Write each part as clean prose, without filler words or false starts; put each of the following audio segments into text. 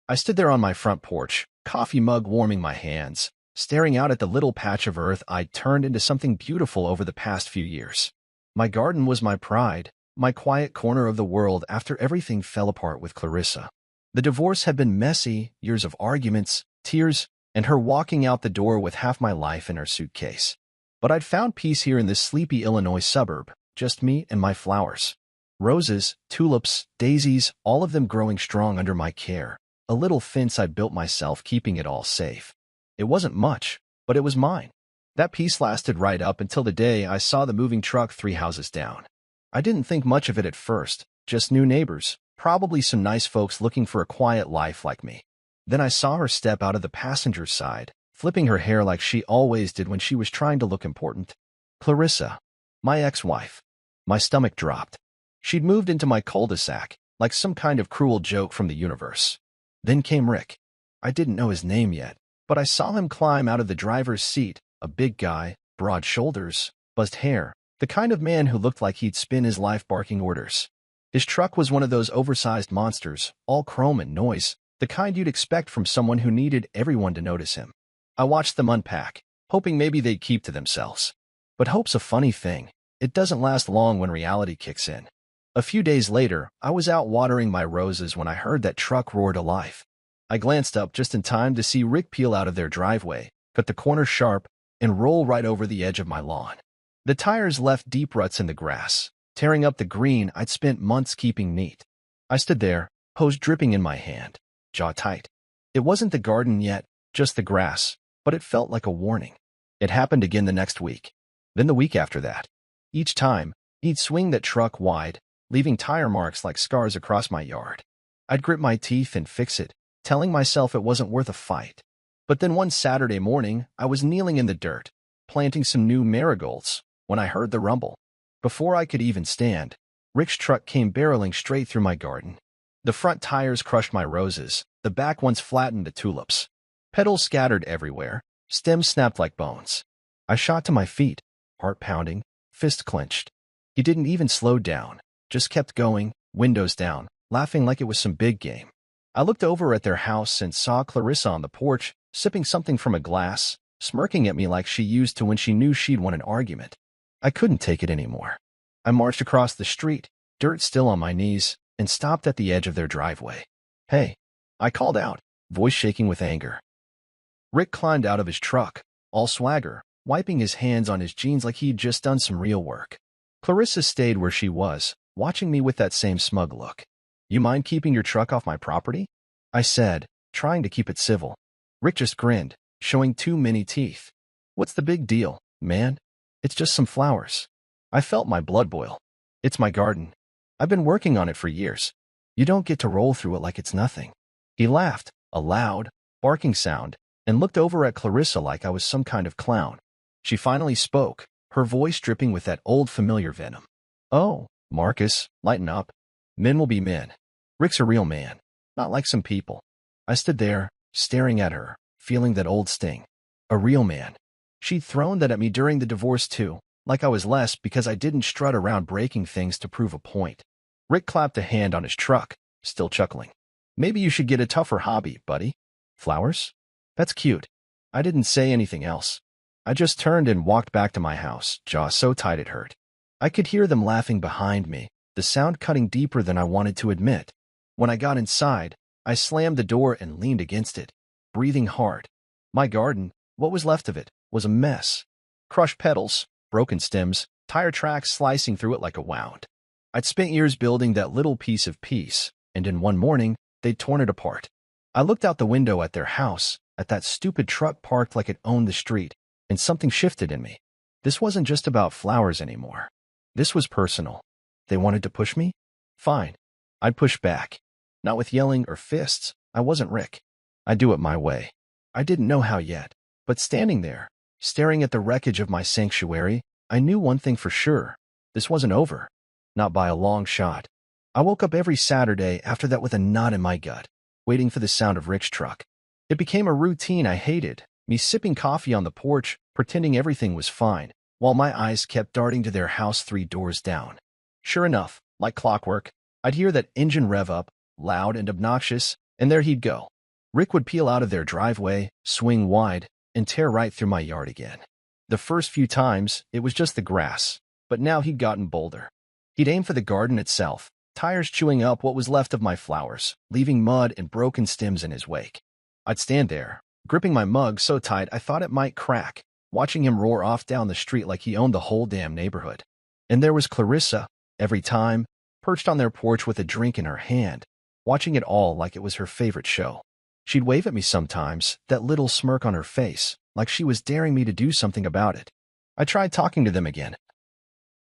I stood there on my front porch, coffee mug warming my hands, staring out at the little patch of earth I'd turned into something beautiful over the past few years. My garden was my pride, my quiet corner of the world after everything fell apart with Clarissa. The divorce had been messy, years of arguments, tears, and her walking out the door with half my life in her suitcase. But I'd found peace here in this sleepy Illinois suburb, just me and my flowers. Roses, tulips, daisies, all of them growing strong under my care. A little fence I built myself, keeping it all safe. It wasn't much, but it was mine. That peace lasted right up until the day I saw the moving truck 3 houses down. I didn't think much of it at first, just new neighbors, probably some nice folks looking for a quiet life like me. Then I saw her step out of the passenger side, flipping her hair like she always did when she was trying to look important. Clarissa, my ex-wife. My stomach dropped. She'd moved into my cul-de-sac, like some kind of cruel joke from the universe. Then came Rick. I didn't know his name yet, but I saw him climb out of the driver's seat, a big guy, broad shoulders, buzzed hair, the kind of man who looked like he'd spend his life barking orders. His truck was one of those oversized monsters, all chrome and noise, the kind you'd expect from someone who needed everyone to notice him. I watched them unpack, hoping maybe they'd keep to themselves. But hope's a funny thing. It doesn't last long when reality kicks in. A few days later, I was out watering my roses when I heard that truck roar to life. I glanced up just in time to see Rick peel out of their driveway, cut the corner sharp, and roll right over the edge of my lawn. The tires left deep ruts in the grass, tearing up the green I'd spent months keeping neat. I stood there, hose dripping in my hand, jaw tight. It wasn't the garden yet, just the grass, but it felt like a warning. It happened again the next week. Then the week after that. Each time, he'd swing that truck wide, leaving tire marks like scars across my yard. I'd grit my teeth and fix it, telling myself it wasn't worth a fight. But then one Saturday morning, I was kneeling in the dirt, planting some new marigolds, when I heard the rumble. Before I could even stand, Rick's truck came barreling straight through my garden. The front tires crushed my roses, the back ones flattened the tulips. Petals scattered everywhere, stems snapped like bones. I shot to my feet, heart pounding, fist clenched. He didn't even slow down, just kept going, windows down, laughing like it was some big game. I looked over at their house and saw Clarissa on the porch, sipping something from a glass, smirking at me like she used to when she knew she'd won an argument. I couldn't take it anymore. I marched across the street, dirt still on my knees, and stopped at the edge of their driveway. "Hey," I called out, voice shaking with anger. Rick climbed out of his truck, all swagger, wiping his hands on his jeans like he'd just done some real work. Clarissa stayed where she was, watching me with that same smug look. "You mind keeping your truck off my property?" I said, trying to keep it civil. Rick just grinned, showing too many teeth. "What's the big deal, man? It's just some flowers." I felt my blood boil. "It's my garden. I've been working on it for years. You don't get to roll through it like it's nothing." He laughed, a loud, barking sound, and looked over at Clarissa like I was some kind of clown. She finally spoke, her voice dripping with that old familiar venom. "Oh, Marcus, lighten up. Men will be men. Rick's a real man, not like some people." I stood there, staring at her, feeling that old sting. A real man. She'd thrown that at me during the divorce too, like I was less because I didn't strut around breaking things to prove a point. Rick clapped a hand on his truck, still chuckling. "Maybe you should get a tougher hobby, buddy. Flowers? That's cute." I didn't say anything else. I just turned and walked back to my house, jaw so tight it hurt. I could hear them laughing behind me, the sound cutting deeper than I wanted to admit. When I got inside, I slammed the door and leaned against it, breathing hard. My garden, what was left of it, was a mess. Crushed petals, broken stems, tire tracks slicing through it like a wound. I'd spent years building that little piece of peace, and in one morning, they'd torn it apart. I looked out the window at their house, at that stupid truck parked like it owned the street, and something shifted in me. This wasn't just about flowers anymore. This was personal. They wanted to push me? Fine. I'd push back. Not with yelling or fists. I wasn't Rick. I'd do it my way. I didn't know how yet, but standing there, staring at the wreckage of my sanctuary, I knew one thing for sure. This wasn't over. Not by a long shot. I woke up every Saturday after that with a knot in my gut, waiting for the sound of Rick's truck. It became a routine I hated, me sipping coffee on the porch, pretending everything was fine, while my eyes kept darting to their house 3 doors down. Sure enough, like clockwork, I'd hear that engine rev up, loud and obnoxious, and there he'd go, Rick would peel out of their driveway, swing wide, and tear right through my yard again. The first few times, it was just the grass, but now he'd gotten bolder. He'd aim for the garden itself, tires chewing up what was left of my flowers, leaving mud and broken stems in his wake. I'd stand there, gripping my mug so tight I thought it might crack, watching him roar off down the street like he owned the whole damn neighborhood. And there was Clarissa, every time, perched on their porch with a drink in her hand, watching it all like it was her favorite show. She'd wave at me sometimes, that little smirk on her face, like she was daring me to do something about it. I tried talking to them again.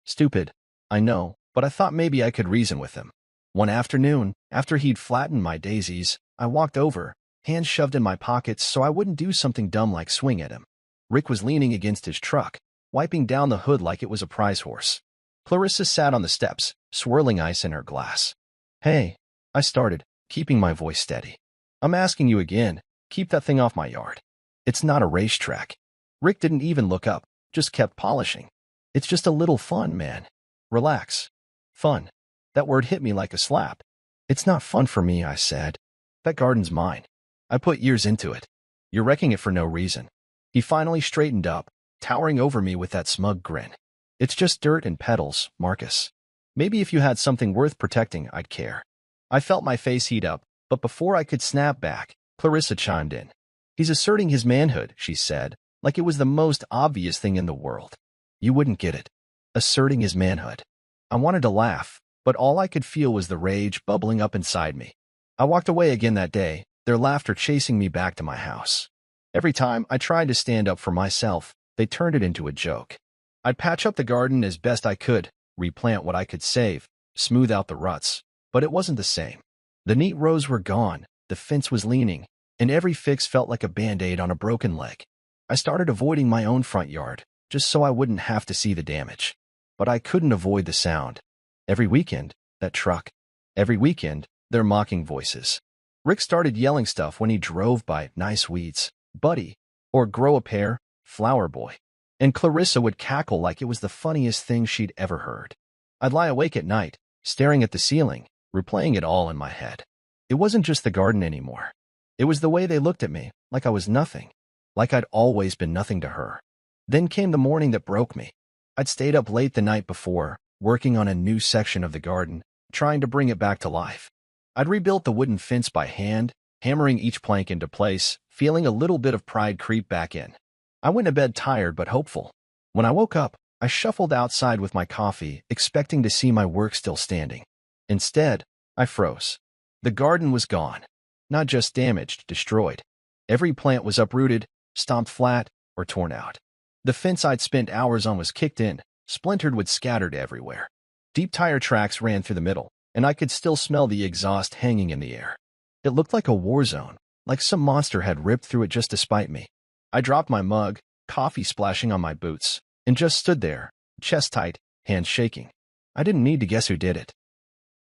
Stupid, I know, but I thought maybe I could reason with him. One afternoon, after he'd flattened my daisies, I walked over, hands shoved in my pockets so I wouldn't do something dumb like swing at him. Rick was leaning against his truck, wiping down the hood like it was a prize horse. Clarissa sat on the steps, swirling ice in her glass. Hey, I started, keeping my voice steady. I'm asking you again, keep that thing off my yard. It's not a racetrack. Rick didn't even look up, just kept polishing. It's just a little fun, man. Relax. Fun. That word hit me like a slap. It's not fun for me, I said. That garden's mine. I put years into it. You're wrecking it for no reason. He finally straightened up, towering over me with that smug grin. It's just dirt and petals, Marcus. Maybe if you had something worth protecting, I'd care. I felt my face heat up, but before I could snap back, Clarissa chimed in. He's asserting his manhood, she said, like it was the most obvious thing in the world. You wouldn't get it. Asserting his manhood. I wanted to laugh, but all I could feel was the rage bubbling up inside me. I walked away again that day, their laughter chasing me back to my house. Every time I tried to stand up for myself, they turned it into a joke. I'd patch up the garden as best I could, replant what I could save, smooth out the ruts, but it wasn't the same. The neat rows were gone, the fence was leaning, and every fix felt like a Band-Aid on a broken leg. I started avoiding my own front yard, just so I wouldn't have to see the damage. But I couldn't avoid the sound. Every weekend, that truck. Every weekend, their mocking voices. Rick started yelling stuff when he drove by, nice weeds, buddy, or grow a pair, flower boy. And Clarissa would cackle like it was the funniest thing she'd ever heard. I'd lie awake at night, staring at the ceiling, replaying it all in my head. It wasn't just the garden anymore. It was the way they looked at me, like I was nothing, like I'd always been nothing to her. Then came the morning that broke me. I'd stayed up late the night before, working on a new section of the garden, trying to bring it back to life. I'd rebuilt the wooden fence by hand, hammering each plank into place, feeling a little bit of pride creep back in. I went to bed tired but hopeful. When I woke up, I shuffled outside with my coffee, expecting to see my work still standing. Instead, I froze. The garden was gone. Not just damaged, destroyed. Every plant was uprooted, stomped flat, or torn out. The fence I'd spent hours on was kicked in, splintered wood scattered everywhere. Deep tire tracks ran through the middle, and I could still smell the exhaust hanging in the air. It looked like a war zone, like some monster had ripped through it just to spite me. I dropped my mug, coffee splashing on my boots, and just stood there, chest tight, hands shaking. I didn't need to guess who did it.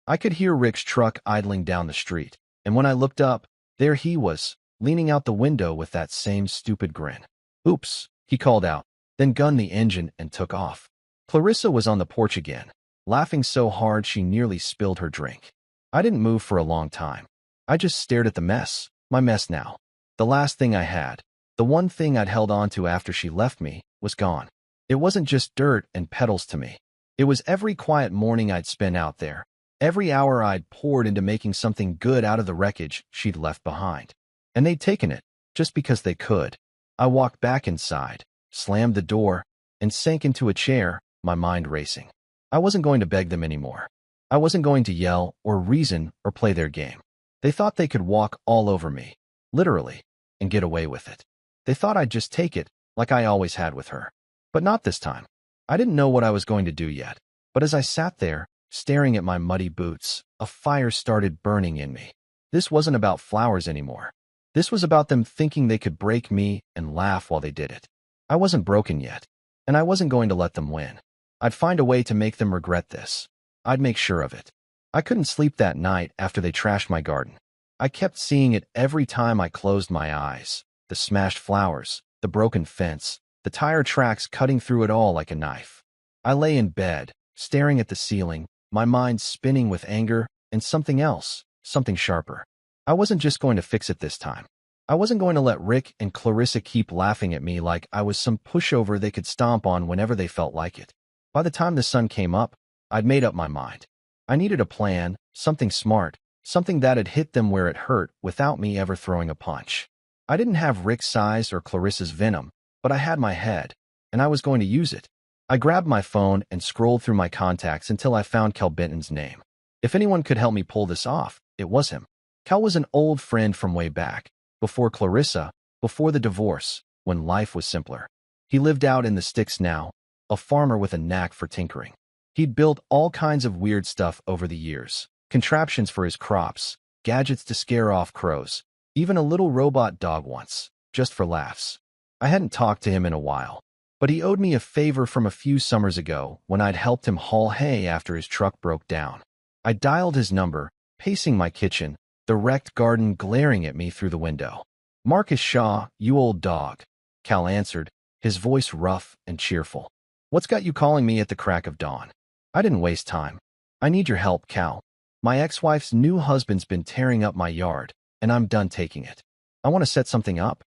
I could hear Rick's truck idling down the street, and when I looked up, there he was, leaning out the window with that same stupid grin. Oops, he called out, then gunned the engine and took off. Clarissa was on the porch again, laughing so hard she nearly spilled her drink. I didn't move for a long time. I just stared at the mess, my mess now. The last thing I had, the one thing I'd held on to after she left me, was gone. It wasn't just dirt and petals to me. It was every quiet morning I'd spent out there, every hour I'd poured into making something good out of the wreckage she'd left behind. And they'd taken it, just because they could. I walked back inside, slammed the door, and sank into a chair, my mind racing. I wasn't going to beg them anymore. I wasn't going to yell or reason or play their game. They thought they could walk all over me, literally, and get away with it. They thought I'd just take it, like I always had with her. But not this time. I didn't know what I was going to do yet. But as I sat there, staring at my muddy boots, a fire started burning in me. This wasn't about flowers anymore. This was about them thinking they could break me and laugh while they did it. I wasn't broken yet, and I wasn't going to let them win. I'd find a way to make them regret this. I'd make sure of it. I couldn't sleep that night after they trashed my garden. I kept seeing it every time I closed my eyes. The smashed flowers, the broken fence, the tire tracks cutting through it all like a knife. I lay in bed, staring at the ceiling, my mind spinning with anger and something else, something sharper. I wasn't just going to fix it this time. I wasn't going to let Rick and Clarissa keep laughing at me like I was some pushover they could stomp on whenever they felt like it. By the time the sun came up, I'd made up my mind. I needed a plan, something smart, something that'd hit them where it hurt without me ever throwing a punch. I didn't have Rick's size or Clarissa's venom, but I had my head, and I was going to use it. I grabbed my phone and scrolled through my contacts until I found Cal Benton's name. If anyone could help me pull this off, it was him. Cal was an old friend from way back, before Clarissa, before the divorce, when life was simpler. He lived out in the sticks now, a farmer with a knack for tinkering. He'd built all kinds of weird stuff over the years, contraptions for his crops, gadgets to scare off crows, even a little robot dog once, just for laughs. I hadn't talked to him in a while, but he owed me a favor from a few summers ago when I'd helped him haul hay after his truck broke down. I dialed his number, pacing my kitchen, the wrecked garden glaring at me through the window. "Marcus Shaw, you old dog," Cal answered, his voice rough and cheerful. "What's got you calling me at the crack of dawn?" I didn't waste time. "I need your help, Cal. My ex-wife's new husband's been tearing up my yard, and I'm done taking it. I want to set something up.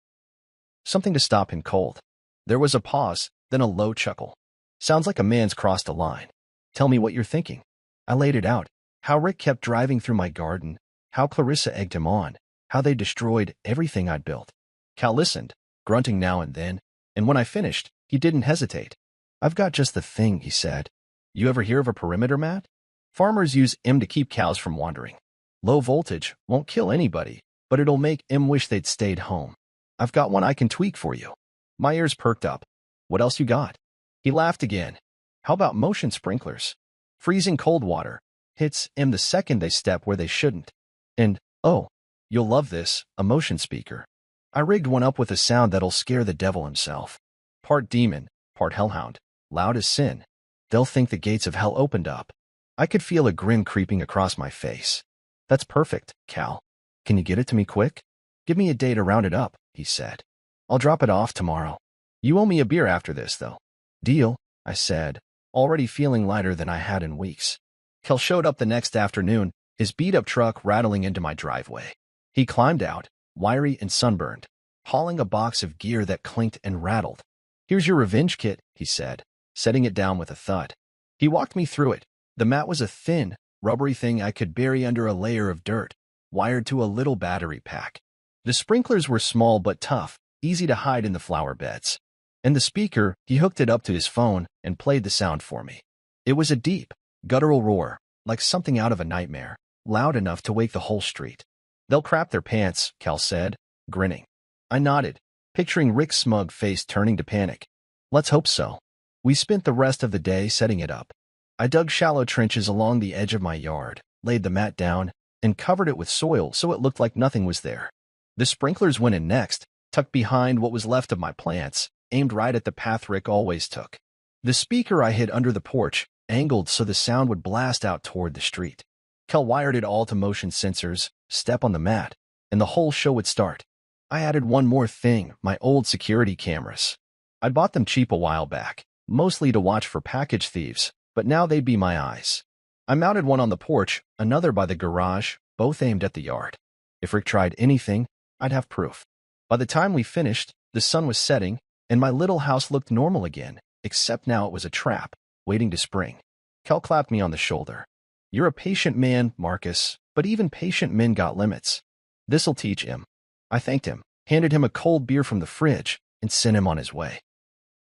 Something to stop him cold." There was a pause, then a low chuckle. "Sounds like a man's crossed a line. Tell me what you're thinking." I laid it out. How Rick kept driving through my garden, how Clarissa egged him on, how they destroyed everything I'd built. Cal listened, grunting now and then, and when I finished, he didn't hesitate. "I've got just the thing," he said. "You ever hear of a perimeter mat? Farmers use 'em to keep cows from wandering. Low voltage, won't kill anybody, but it'll make 'em wish they'd stayed home. I've got one I can tweak for you." My ears perked up. "What else you got?" He laughed again. "How about motion sprinklers? Freezing cold water hits 'em the second they step where they shouldn't. And, oh, you'll love this, a motion speaker. I rigged one up with a sound that'll scare the devil himself. Part demon, part hellhound, loud as sin. They'll think the gates of hell opened up." I could feel a grin creeping across my face. "That's perfect, Cal. Can you get it to me quick?" "Give me a day to round it up," he said. "I'll drop it off tomorrow. You owe me a beer after this, though." "Deal," I said, already feeling lighter than I had in weeks. Cal showed up the next afternoon, his beat-up truck rattling into my driveway. He climbed out, wiry and sunburned, hauling a box of gear that clinked and rattled. "Here's your revenge kit," he said, setting it down with a thud. He walked me through it. The mat was a thin, rubbery thing I could bury under a layer of dirt, wired to a little battery pack. The sprinklers were small but tough, easy to hide in the flower beds. And the speaker, he hooked it up to his phone and played the sound for me. It was a deep, guttural roar, like something out of a nightmare, loud enough to wake the whole street. "They'll crap their pants," Cal said, grinning. I nodded, picturing Rick's smug face turning to panic. "Let's hope so." We spent the rest of the day setting it up. I dug shallow trenches along the edge of my yard, laid the mat down, and covered it with soil so it looked like nothing was there. The sprinklers went in next, tucked behind what was left of my plants, aimed right at the path Rick always took. The speaker I hid under the porch, angled so the sound would blast out toward the street. Cal wired it all to motion sensors, step on the mat, and the whole show would start. I added one more thing, my old security cameras. I'd bought them cheap a while back, mostly to watch for package thieves, but now they'd be my eyes. I mounted one on the porch, another by the garage, both aimed at the yard. If Rick tried anything, I'd have proof. By the time we finished, the sun was setting, and my little house looked normal again, except now it was a trap, waiting to spring. Cal clapped me on the shoulder. "You're a patient man, Marcus, but even patient men got limits. This'll teach him." I thanked him, handed him a cold beer from the fridge, and sent him on his way.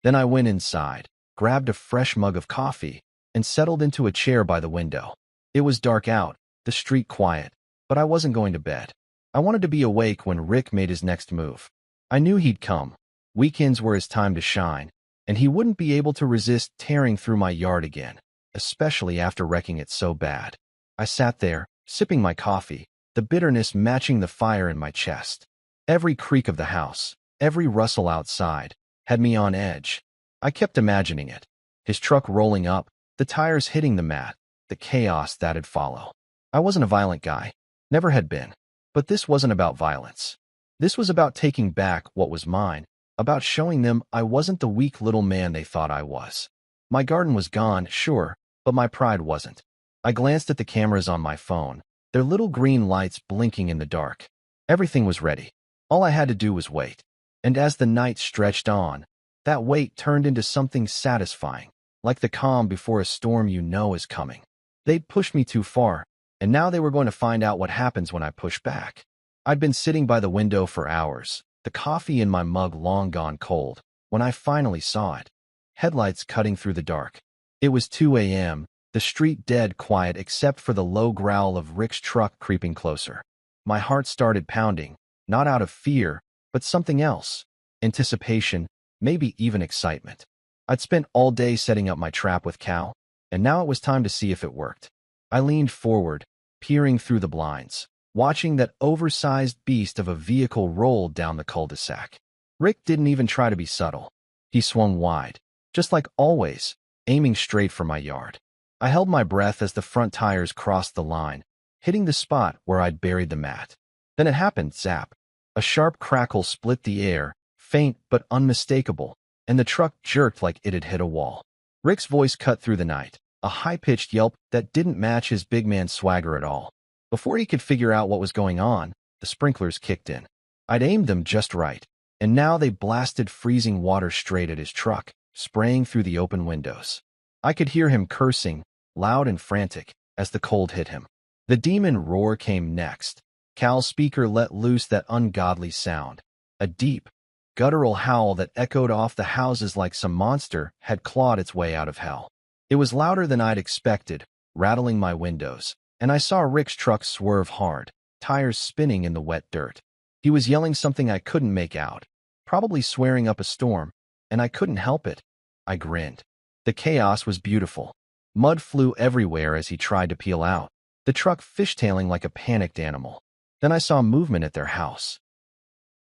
Then I went inside, grabbed a fresh mug of coffee, and settled into a chair by the window. It was dark out, the street quiet, but I wasn't going to bed. I wanted to be awake when Rick made his next move. I knew he'd come. Weekends were his time to shine, and he wouldn't be able to resist tearing through my yard again, especially after wrecking it so bad. I sat there, sipping my coffee, the bitterness matching the fire in my chest. Every creak of the house, every rustle outside, had me on edge. I kept imagining it. His truck rolling up, the tires hitting the mat, the chaos that'd follow. I wasn't a violent guy, never had been. But this wasn't about violence. This was about taking back what was mine, about showing them I wasn't the weak little man they thought I was. My garden was gone, sure, but my pride wasn't. I glanced at the cameras on my phone, their little green lights blinking in the dark. Everything was ready. All I had to do was wait. And as the night stretched on, that wait turned into something satisfying, like the calm before a storm you know is coming. They'd pushed me too far, and now they were going to find out what happens when I push back. I'd been sitting by the window for hours, the coffee in my mug long gone cold, when I finally saw it. Headlights cutting through the dark. It was 2 a.m., the street dead quiet except for the low growl of Rick's truck creeping closer. My heart started pounding, not out of fear, but something else. Anticipation, maybe even excitement. I'd spent all day setting up my trap with Cal, and now it was time to see if it worked. I leaned forward, peering through the blinds, watching that oversized beast of a vehicle roll down the cul-de-sac. Rick didn't even try to be subtle. He swung wide, just like always, aiming straight for my yard. I held my breath as the front tires crossed the line, hitting the spot where I'd buried the mat. Then it happened, zap. A sharp crackle split the air, faint but unmistakable, and the truck jerked like it had hit a wall. Rick's voice cut through the night, a high-pitched yelp that didn't match his big man swagger at all. Before he could figure out what was going on, the sprinklers kicked in. I'd aimed them just right, and now they blasted freezing water straight at his truck, spraying through the open windows. I could hear him cursing, loud and frantic, as the cold hit him. The demon roar came next. Cal's speaker let loose that ungodly sound, a deep, guttural howl that echoed off the houses like some monster had clawed its way out of hell. It was louder than I'd expected, rattling my windows, and I saw Rick's truck swerve hard, tires spinning in the wet dirt. He was yelling something I couldn't make out, probably swearing up a storm, and I couldn't help it. I grinned. The chaos was beautiful. Mud flew everywhere as he tried to peel out, the truck fishtailing like a panicked animal. Then I saw movement at their house.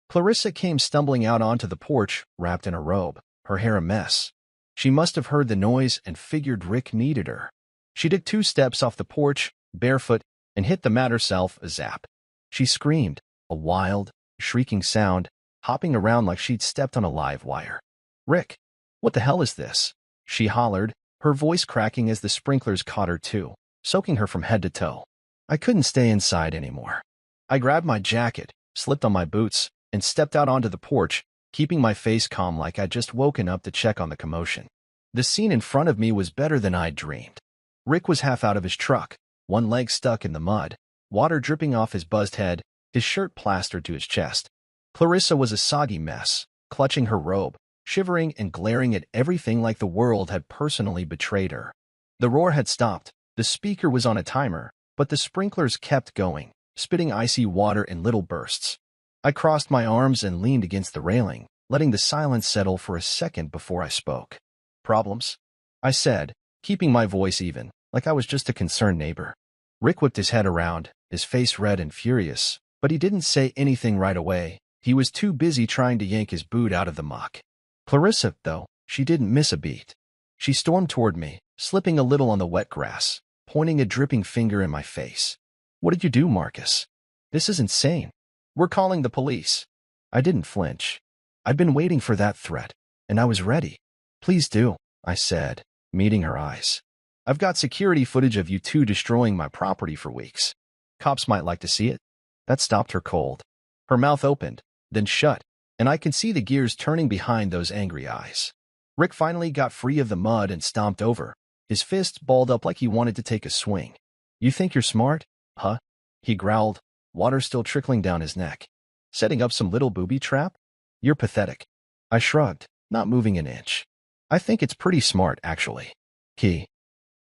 Clarissa came stumbling out onto the porch, wrapped in a robe, her hair a mess. She must have heard the noise and figured Rick needed her. She took 2 steps off the porch, barefoot, and hit the mat herself, a zap. She screamed, a wild, shrieking sound, hopping around like she'd stepped on a live wire. "Rick, what the hell is this?" she hollered, her voice cracking as the sprinklers caught her too, soaking her from head to toe. I couldn't stay inside anymore. I grabbed my jacket, slipped on my boots, and stepped out onto the porch, keeping my face calm like I'd just woken up to check on the commotion. The scene in front of me was better than I'd dreamed. Rick was half out of his truck, one leg stuck in the mud, water dripping off his buzzed head, his shirt plastered to his chest. Clarissa was a soggy mess, clutching her robe, shivering and glaring at everything like the world had personally betrayed her. The roar had stopped, the speaker was on a timer, but the sprinklers kept going, spitting icy water in little bursts. I crossed my arms and leaned against the railing, letting the silence settle for a second before I spoke. "Problems?" I said, keeping my voice even, like I was just a concerned neighbor. Rick whipped his head around, his face red and furious, but he didn't say anything right away. He was too busy trying to yank his boot out of the muck. Clarissa, though, she didn't miss a beat. She stormed toward me, slipping a little on the wet grass, pointing a dripping finger in my face. "What did you do, Marcus? This is insane. We're calling the police." I didn't flinch. I'd been waiting for that threat, and I was ready. "Please do," I said, meeting her eyes. "I've got security footage of you two destroying my property for weeks. Cops might like to see it." That stopped her cold. Her mouth opened, then shut, and I could see the gears turning behind those angry eyes. Rick finally got free of the mud and stomped over, his fists balled up like he wanted to take a swing. "You think you're smart, huh?" he growled, water still trickling down his neck. "Setting up some little booby trap? You're pathetic." I shrugged, not moving an inch. "I think it's pretty smart, actually. Key.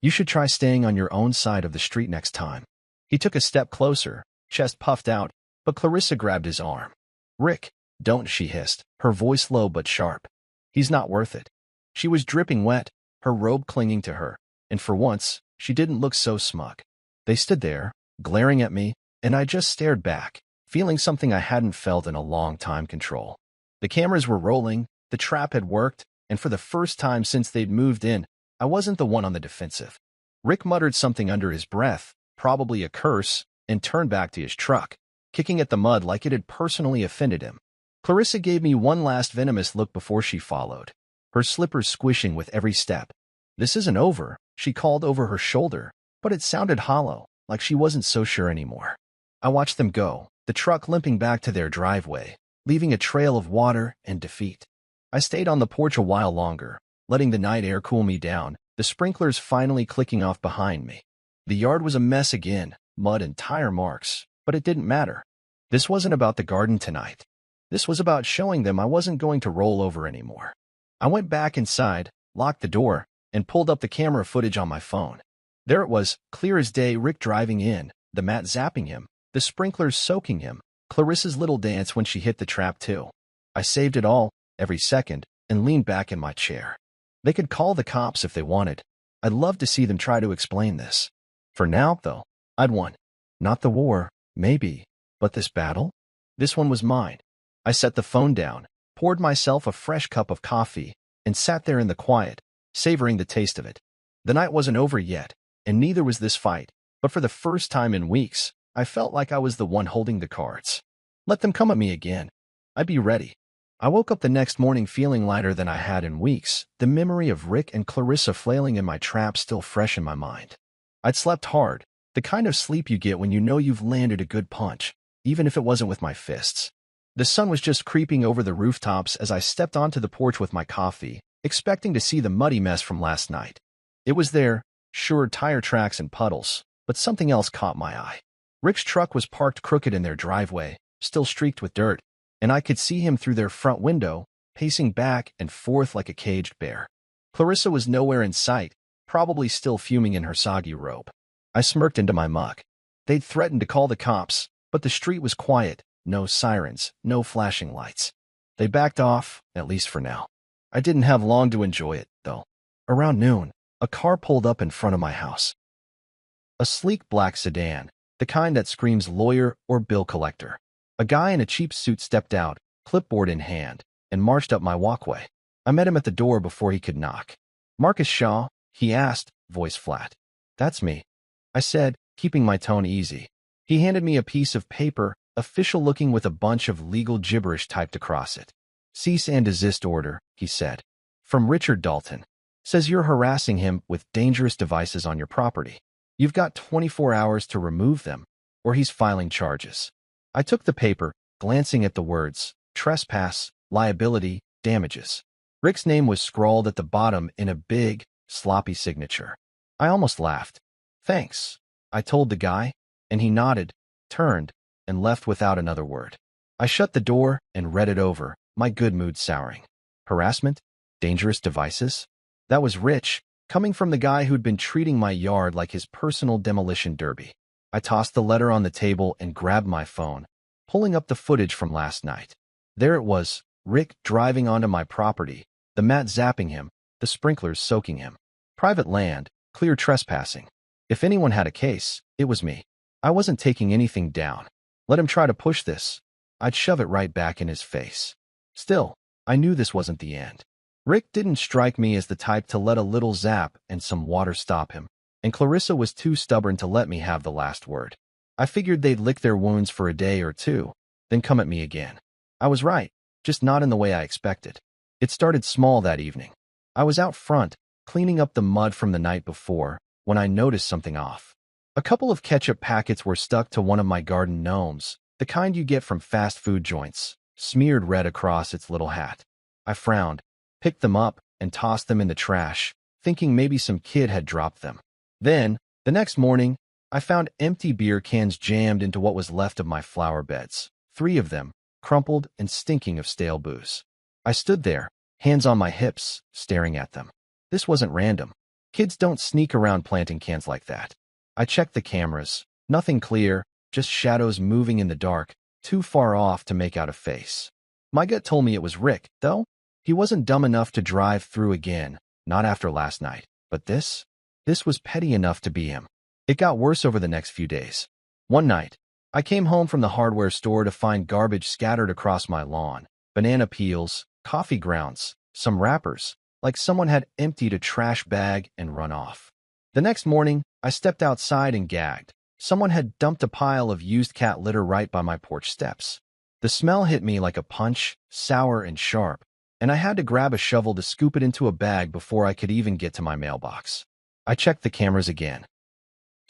You should try staying on your own side of the street next time." He took a step closer, chest puffed out, but Clarissa grabbed his arm. "Rick, don't," she hissed, her voice low but sharp. "He's not worth it." She was dripping wet, her robe clinging to her, and for once, she didn't look so smug. They stood there, glaring at me, and I just stared back, feeling something I hadn't felt in a long time: control. The cameras were rolling, the trap had worked, and for the first time since they'd moved in, I wasn't the one on the defensive. Rick muttered something under his breath, probably a curse, and turned back to his truck, kicking at the mud like it had personally offended him. Clarissa gave me one last venomous look before she followed, her slippers squishing with every step. "This isn't over," she called over her shoulder, but it sounded hollow, like she wasn't so sure anymore. I watched them go, the truck limping back to their driveway, leaving a trail of water and defeat. I stayed on the porch a while longer, letting the night air cool me down, the sprinklers finally clicking off behind me. The yard was a mess again, mud and tire marks, but it didn't matter. This wasn't about the garden tonight. This was about showing them I wasn't going to roll over anymore. I went back inside, locked the door, and pulled up the camera footage on my phone. There it was, clear as day, Rick driving in, the mat zapping him, the sprinklers soaking him, Clarissa's little dance when she hit the trap too. I saved it all, every second, and leaned back in my chair. They could call the cops if they wanted. I'd love to see them try to explain this. For now, though, I'd won. Not the war, maybe, but this battle? This one was mine. I set the phone down, poured myself a fresh cup of coffee, and sat there in the quiet, savoring the taste of it. The night wasn't over yet, and neither was this fight, but for the first time in weeks, I felt like I was the one holding the cards. Let them come at me again. I'd be ready. I woke up the next morning feeling lighter than I had in weeks, the memory of Rick and Clarissa flailing in my trap still fresh in my mind. I'd slept hard, the kind of sleep you get when you know you've landed a good punch, even if it wasn't with my fists. The sun was just creeping over the rooftops as I stepped onto the porch with my coffee, expecting to see the muddy mess from last night. It was there, sure, tire tracks and puddles, but something else caught my eye. Rick's truck was parked crooked in their driveway, still streaked with dirt, and I could see him through their front window, pacing back and forth like a caged bear. Clarissa was nowhere in sight, probably still fuming in her soggy robe. I smirked into my mug. They'd threatened to call the cops, but the street was quiet, no sirens, no flashing lights. They backed off, at least for now. I didn't have long to enjoy it, though. Around noon, a car pulled up in front of my house. A sleek black sedan, the kind that screams lawyer or bill collector. A guy in a cheap suit stepped out, clipboard in hand, and marched up my walkway. I met him at the door before he could knock. "Marcus Shaw?" he asked, voice flat. "That's me," I said, keeping my tone easy. He handed me a piece of paper, official looking with a bunch of legal gibberish typed across it. "Cease and desist order," he said. "From Richard Dalton. Says you're harassing him with dangerous devices on your property. You've got 24 hours to remove them, or he's filing charges." I took the paper, glancing at the words, trespass, liability, damages. Rick's name was scrawled at the bottom in a big, sloppy signature. I almost laughed. "Thanks," I told the guy, and he nodded, turned, and left without another word. I shut the door and read it over, my good mood souring. Harassment? Dangerous devices? That was rich, coming from the guy who'd been treating my yard like his personal demolition derby. I tossed the letter on the table and grabbed my phone, pulling up the footage from last night. There it was, Rick driving onto my property, the mat zapping him, the sprinklers soaking him. Private land, clear trespassing. If anyone had a case, it was me. I wasn't taking anything down. Let him try to push this. I'd shove it right back in his face. Still, I knew this wasn't the end. Rick didn't strike me as the type to let a little zap and some water stop him, and Clarissa was too stubborn to let me have the last word. I figured they'd lick their wounds for a day or two, then come at me again. I was right, just not in the way I expected. It started small that evening. I was out front, cleaning up the mud from the night before, when I noticed something off. A couple of ketchup packets were stuck to one of my garden gnomes, the kind you get from fast food joints, smeared red across its little hat. I frowned, picked them up, and tossed them in the trash, thinking maybe some kid had dropped them. Then, the next morning, I found empty beer cans jammed into what was left of my flower beds, 3 of them, crumpled and stinking of stale booze. I stood there, hands on my hips, staring at them. This wasn't random. Kids don't sneak around planting cans like that. I checked the cameras. Nothing clear, just shadows moving in the dark, too far off to make out a face. My gut told me it was Rick, though. He wasn't dumb enough to drive through again, not after last night. But this was petty enough to be him. It got worse over the next few days. One night, I came home from the hardware store to find garbage scattered across my lawn. Banana peels, coffee grounds, some wrappers, like someone had emptied a trash bag and run off. The next morning, I stepped outside and gagged. Someone had dumped a pile of used cat litter right by my porch steps. The smell hit me like a punch, sour and sharp, and I had to grab a shovel to scoop it into a bag before I could even get to my mailbox. I checked the cameras again.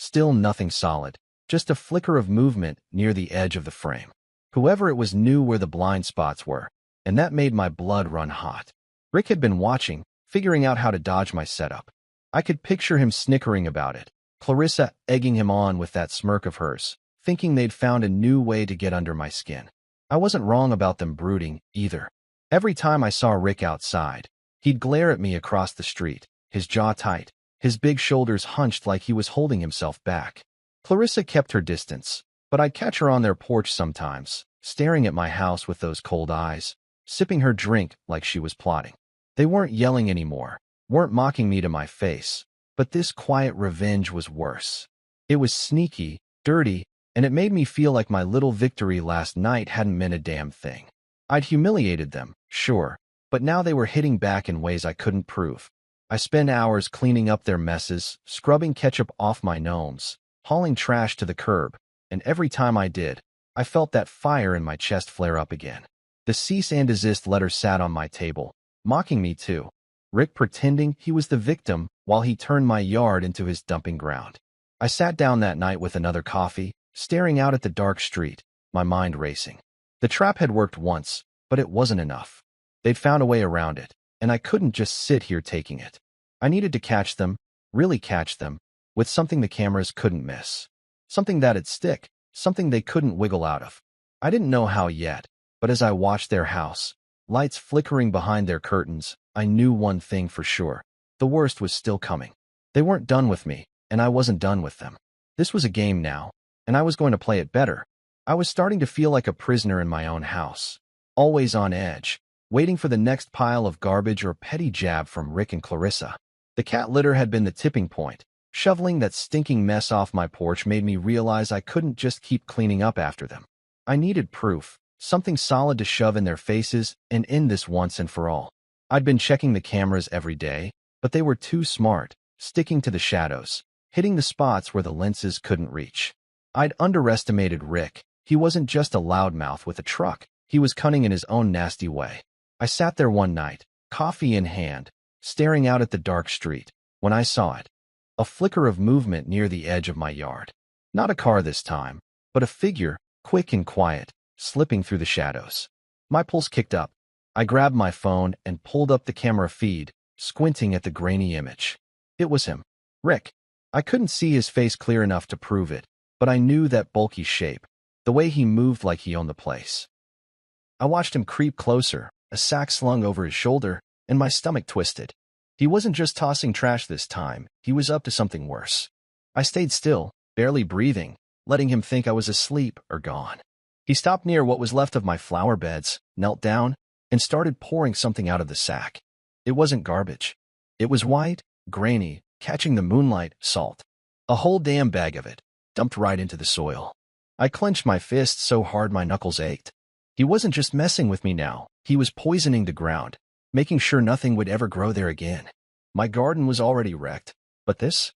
Still nothing solid, just a flicker of movement near the edge of the frame. Whoever it was knew where the blind spots were, and that made my blood run hot. Rick had been watching, figuring out how to dodge my setup. I could picture him snickering about it, Clarissa egging him on with that smirk of hers, thinking they'd found a new way to get under my skin. I wasn't wrong about them brooding, either. Every time I saw Rick outside, he'd glare at me across the street, his jaw tight, his big shoulders hunched like he was holding himself back. Clarissa kept her distance, but I'd catch her on their porch sometimes, staring at my house with those cold eyes, sipping her drink like she was plotting. They weren't yelling anymore, weren't mocking me to my face, but this quiet revenge was worse. It was sneaky, dirty, and it made me feel like my little victory last night hadn't meant a damn thing. I'd humiliated them, sure, but now they were hitting back in ways I couldn't prove. I spent hours cleaning up their messes, scrubbing ketchup off my gnomes, hauling trash to the curb, and every time I did, I felt that fire in my chest flare up again. The cease and desist letter sat on my table, mocking me too. Rick pretending he was the victim while he turned my yard into his dumping ground. I sat down that night with another coffee, staring out at the dark street, my mind racing. The trap had worked once, but it wasn't enough. They'd found a way around it, and I couldn't just sit here taking it. I needed to catch them, really catch them, with something the cameras couldn't miss. Something that'd stick, something they couldn't wiggle out of. I didn't know how yet, but as I watched their house, lights flickering behind their curtains, I knew one thing for sure. The worst was still coming. They weren't done with me, and I wasn't done with them. This was a game now, and I was going to play it better. I was starting to feel like a prisoner in my own house, always on edge, waiting for the next pile of garbage or petty jab from Rick and Clarissa. The cat litter had been the tipping point. Shoveling that stinking mess off my porch made me realize I couldn't just keep cleaning up after them. I needed proof, something solid to shove in their faces and end this once and for all. I'd been checking the cameras every day, but they were too smart, sticking to the shadows, hitting the spots where the lenses couldn't reach. I'd underestimated Rick. He wasn't just a loudmouth with a truck. He was cunning in his own nasty way. I sat there one night, coffee in hand, staring out at the dark street, when I saw it. A flicker of movement near the edge of my yard. Not a car this time, but a figure, quick and quiet, slipping through the shadows. My pulse kicked up. I grabbed my phone and pulled up the camera feed, squinting at the grainy image. It was him. Rick. I couldn't see his face clear enough to prove it, but I knew that bulky shape, the way he moved like he owned the place. I watched him creep closer, a sack slung over his shoulder, and my stomach twisted. He wasn't just tossing trash this time, he was up to something worse. I stayed still, barely breathing, letting him think I was asleep or gone. He stopped near what was left of my flower beds, knelt down, and started pouring something out of the sack. It wasn't garbage. It was white, grainy, catching the moonlight, salt. A whole damn bag of it, dumped right into the soil. I clenched my fists so hard my knuckles ached. He wasn't just messing with me now, he was poisoning the ground, making sure nothing would ever grow there again. My garden was already wrecked, but this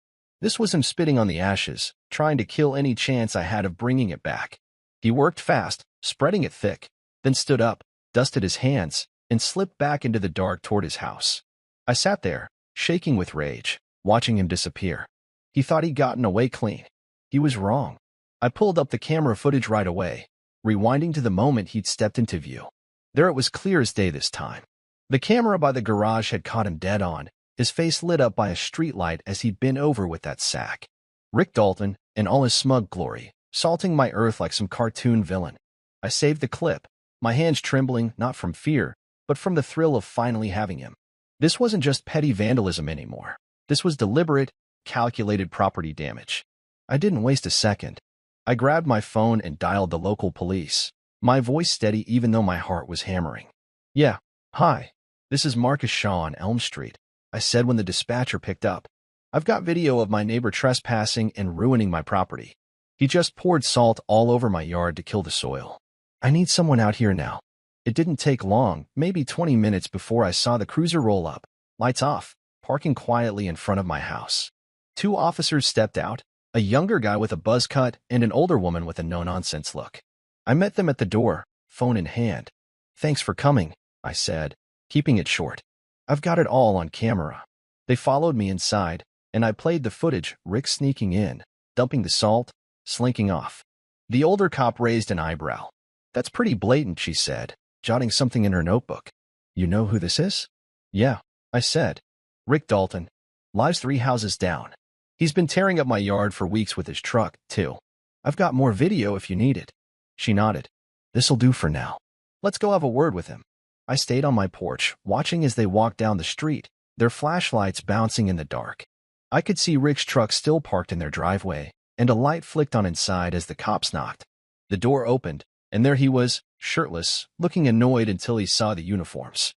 was him spitting on the ashes, trying to kill any chance I had of bringing it back. He worked fast, spreading it thick, then stood up, dusted his hands, and slipped back into the dark toward his house. I sat there, shaking with rage, watching him disappear. He thought he'd gotten away clean. He was wrong. I pulled up the camera footage right away, rewinding to the moment he'd stepped into view. There it was clear as day this time. The camera by the garage had caught him dead on, his face lit up by a streetlight as he'd been over with that sack. Rick Dalton, in all his smug glory, salting my earth like some cartoon villain. I saved the clip, my hands trembling not from fear, but from the thrill of finally having him. This wasn't just petty vandalism anymore. This was deliberate, calculated property damage. I didn't waste a second. I grabbed my phone and dialed the local police, my voice steady even though my heart was hammering. "Yeah, hi. This is Marcus Shaw on Elm Street," I said when the dispatcher picked up. "I've got video of my neighbor trespassing and ruining my property. He just poured salt all over my yard to kill the soil. I need someone out here now." It didn't take long, maybe 20 minutes before I saw the cruiser roll up, lights off, parking quietly in front of my house. 2 officers stepped out, a younger guy with a buzz cut and an older woman with a no-nonsense look. I met them at the door, phone in hand. "Thanks for coming," I said, keeping it short. "I've got it all on camera." They followed me inside, and I played the footage, Rick sneaking in, dumping the salt, slinking off. The older cop raised an eyebrow. "That's pretty blatant," she said, jotting something in her notebook. "You know who this is?" "Yeah," I said. "Rick Dalton. Lives 3 houses down. He's been tearing up my yard for weeks with his truck, too. I've got more video if you need it." She nodded. "This'll do for now. Let's go have a word with him." I stayed on my porch, watching as they walked down the street, their flashlights bouncing in the dark. I could see Rick's truck still parked in their driveway, and a light flicked on inside as the cops knocked. The door opened, and there he was, shirtless, looking annoyed until he saw the uniforms.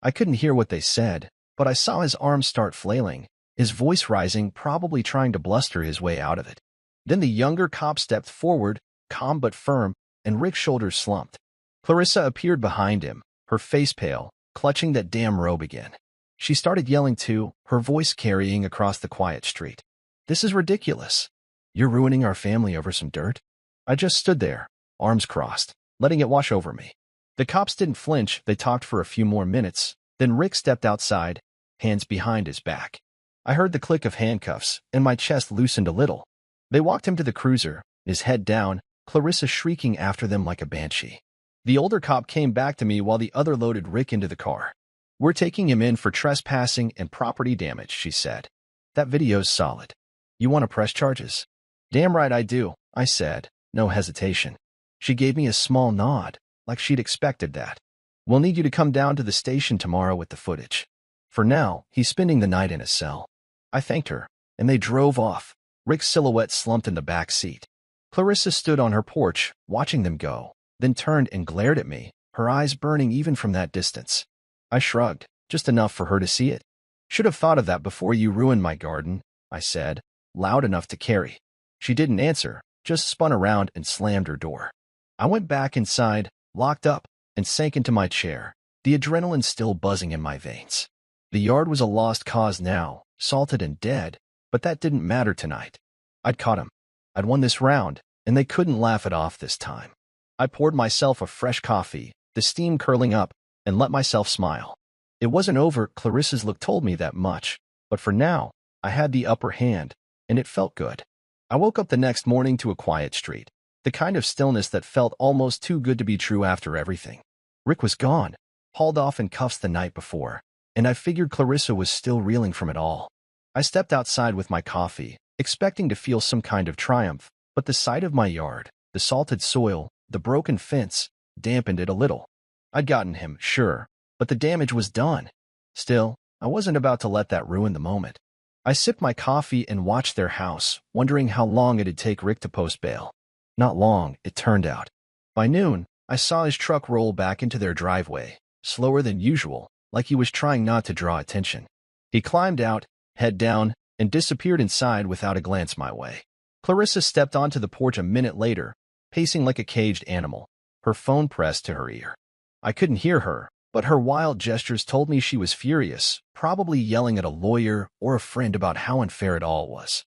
I couldn't hear what they said, but I saw his arms start flailing, his voice rising, probably trying to bluster his way out of it. Then the younger cop stepped forward, calm but firm, and Rick's shoulders slumped. Clarissa appeared behind him, her face pale, clutching that damn robe again. She started yelling too, her voice carrying across the quiet street. "This is ridiculous. You're ruining our family over some dirt?" I just stood there, arms crossed, letting it wash over me. The cops didn't flinch. They talked for a few more minutes. Then Rick stepped outside, hands behind his back. I heard the click of handcuffs, and my chest loosened a little. They walked him to the cruiser, his head down, Clarissa shrieking after them like a banshee. The older cop came back to me while the other loaded Rick into the car. "We're taking him in for trespassing and property damage," she said. "That video's solid. You want to press charges?" "Damn right I do," I said, no hesitation. She gave me a small nod, like she'd expected that. "We'll need you to come down to the station tomorrow with the footage. For now, he's spending the night in a cell." I thanked her, and they drove off, Rick's silhouette slumped in the back seat. Clarissa stood on her porch, watching them go, then turned and glared at me, her eyes burning even from that distance. I shrugged, just enough for her to see it. "Should have thought of that before you ruined my garden," I said, loud enough to carry. She didn't answer, just spun around and slammed her door. I went back inside, locked up, and sank into my chair, the adrenaline still buzzing in my veins. The yard was a lost cause now, salted and dead, but that didn't matter tonight. I'd caught him. I'd won this round, and they couldn't laugh it off this time. I poured myself a fresh coffee, the steam curling up, and let myself smile. It wasn't over, Clarissa's look told me that much, but for now, I had the upper hand, and it felt good. I woke up the next morning to a quiet street, the kind of stillness that felt almost too good to be true after everything. Rick was gone, hauled off in cuffs the night before, and I figured Clarissa was still reeling from it all. I stepped outside with my coffee, expecting to feel some kind of triumph, but the sight of my yard, the salted soil, the broken fence, dampened it a little. I'd gotten him, sure, but the damage was done. Still, I wasn't about to let that ruin the moment. I sipped my coffee and watched their house, wondering how long it'd take Rick to post bail. Not long, it turned out. By noon, I saw his truck roll back into their driveway, slower than usual, like he was trying not to draw attention. He climbed out, head down, and disappeared inside without a glance my way. Clarissa stepped onto the porch a minute later, pacing like a caged animal, her phone pressed to her ear. I couldn't hear her, but her wild gestures told me she was furious, probably yelling at a lawyer or a friend about how unfair it all was.